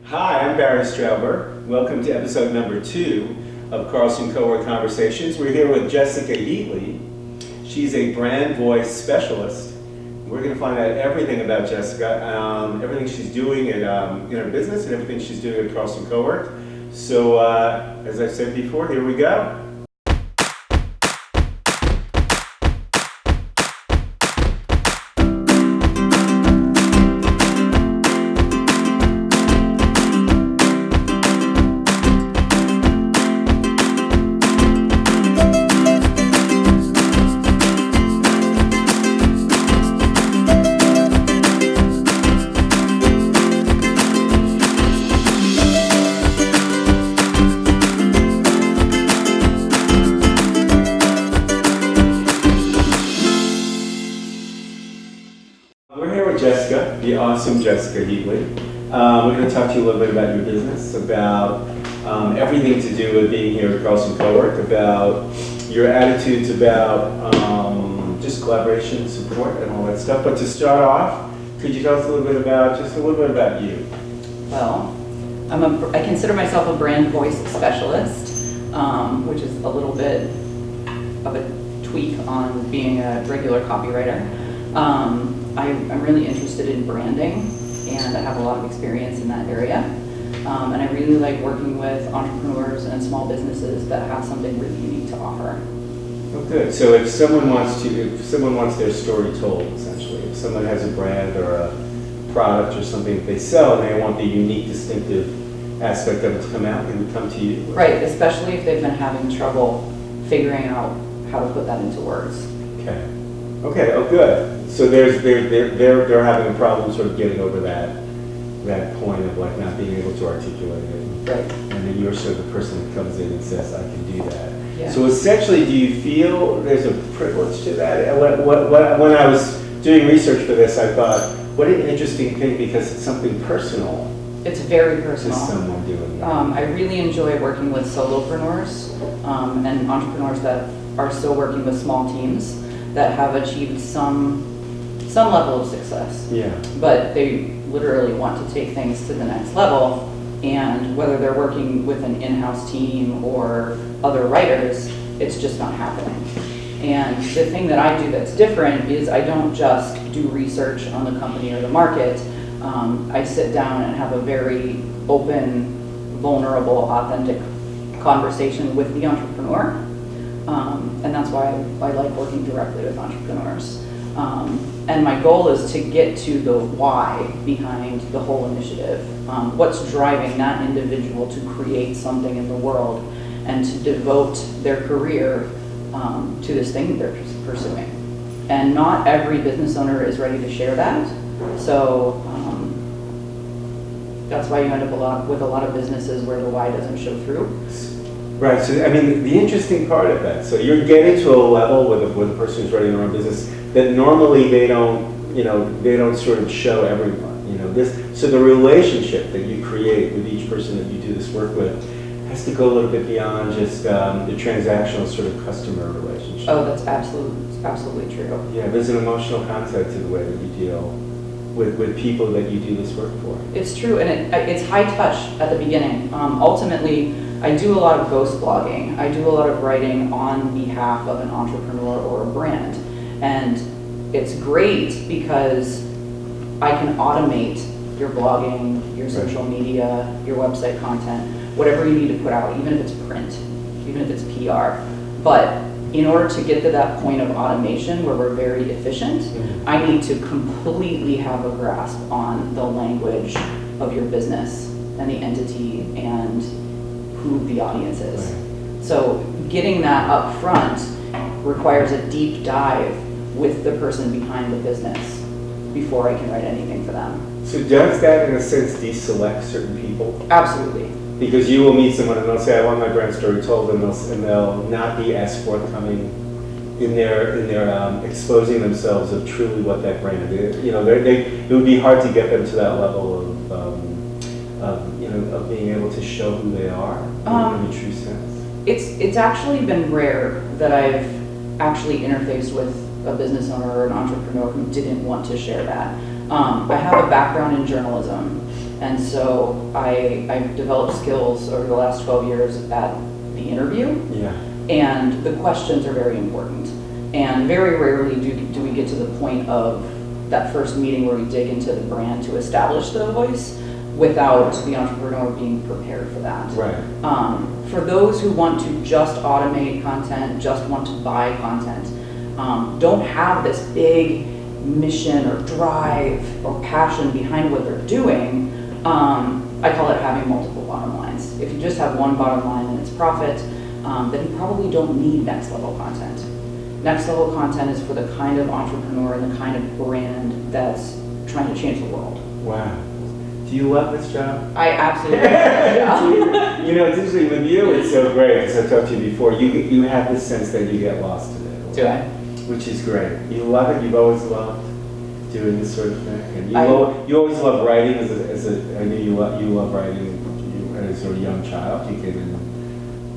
Hi, I'm Barry Strauber. Welcome to episode number 2 of Carlson Cowork Conversations. We're here with Jessica Heatley. She's a brand voice specialist. We're going to find out everything about Jessica, everything she's doing in her business and everything she's doing at Carlson Cowork. So, as I said before, here we go. We're here with Jessica, the awesome Jessica Heatley. We're going to talk to you a little bit about your business, about everything to do with being here at Carlson Cowork, about your attitudes about just collaboration, support, and all that stuff. But to start off, could you tell us a little bit about you? Well, I consider myself a brand voice specialist, which is a little bit of a tweak on being a regular copywriter. I'm really interested in branding, and I have a lot of experience in that area. And I really like working with entrepreneurs and small businesses that have something really unique to offer. Oh, good. So if someone wants their story told, essentially, if someone has a brand or a product or something that they sell and they want the unique, distinctive aspect of it to come out, they would come to you. Right, especially if they've been having trouble figuring out how to put that into words. Okay. Oh, good. So they're having a problem sort of getting over that point of like not being able to articulate it. Right. And then you're sort of the person that comes in and says, I can do that. Yeah. So essentially, do you feel there's a privilege to that? And when I was doing research for this, I thought, what an interesting thing, because it's something personal. It's very personal. To someone doing that. I really enjoy working with solopreneurs and entrepreneurs that are still working with small teams that have achieved some level of success. Yeah. But they literally want to take things to the next level, and whether they're working with an in-house team or other writers, it's just not happening. And the thing that I do that's different is I don't just do research on the company or the market. I sit down and have a very open, vulnerable, authentic conversation with the entrepreneur. And that's why I like working directly with entrepreneurs. And my goal is to get to the why behind the whole initiative. What's driving that individual to create something in the world and to devote their career to this thing they're pursuing. And not every business owner is ready to share that. So that's why you end up with a lot of businesses where the why doesn't show through. Right. So I mean, the interesting part of that. So you're getting to a level with a person who's running their own business that normally they don't sort of show everyone. So the relationship that you create with each person that you do this work with has to go a little bit beyond just the transactional sort of customer relationship. Oh, that's absolutely true. Yeah, there's an emotional concept to the way that you deal with people that you do this work for. It's true, and it's high touch at the beginning. Ultimately, I do a lot of ghost blogging. I do a lot of writing on behalf of an entrepreneur or a brand. And it's great because I can automate your blogging, your social media, your website content, whatever you need to put out, even if it's print, even if it's PR. But in order to get to that point of automation where we're very efficient, I need to completely have a grasp on the language of your business and the entity and who the audience is. Right. So getting that up front requires a deep dive with the person behind the business before I can write anything for them. So does that, in a sense, deselect certain people? Absolutely. Because you will meet someone and they'll say, I want my brand story told, and they'll not be as forthcoming in their exposing themselves of truly what that brand is. It would be hard to get them to that level of being able to show who they are in a true sense. It's actually been rare that I've actually interfaced with a business owner or an entrepreneur who didn't want to share that. I have a background in journalism, And so I've developed skills over the last 12 years at the interview. Yeah. And the questions are very important. And very rarely do we get to the point of that first meeting where we dig into the brand to establish the voice without the entrepreneur being prepared for that. Right. For those who want to just automate content, just want to buy content, don't have this big mission or drive or passion behind what they're doing, I call it having multiple bottom lines. If you just have one bottom line and it's profit, then you probably don't need next level content. Next level content is for the kind of entrepreneur and the kind of brand that's trying to change the world. Wow. Do you love this job? I absolutely love it. You know, it's interesting with you, it's so great, because I've talked to you before, you have this sense that you get lost in it. Do I? Which is great. You love it, you've always loved doing this sort of thing. And you always love writing I knew you love writing as a sort of young child. You came in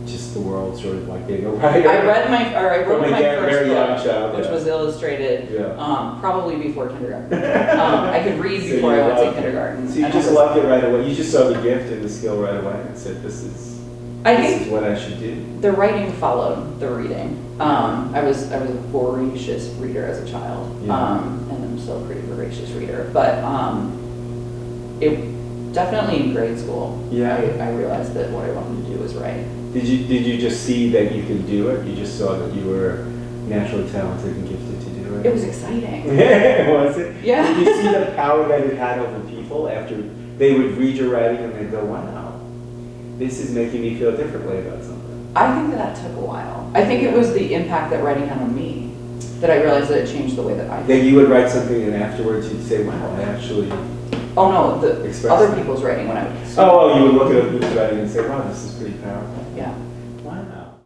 just the world sort of like being a writer. I wrote my first book, child, which was illustrated probably before kindergarten. I could read So before I went to it. kindergarten. So you just loved it right away. You just saw the gift and the skill right away and said, this is what I should do. The writing followed the reading. I was a voracious reader as a child, and I'm still a pretty voracious reader. But it definitely in grade school, I realized that what I wanted to do was write. Did you just see that you could do it? You just saw that you were naturally talented and gifted to do it? It was exciting. Was it? Yeah. Did you see the power that it had over people after they would read your writing and they'd go, wow, this is making me feel differently about something? I think that took a while. I think it was the impact that writing had on me that I realized that it changed the way that I think. Then you would write something and afterwards you'd say, wow, I actually... Oh no, the Express other that. people's writing when I was... Oh, you would look at other people's writing and say, wow, this is pretty powerful. Yeah. Wow.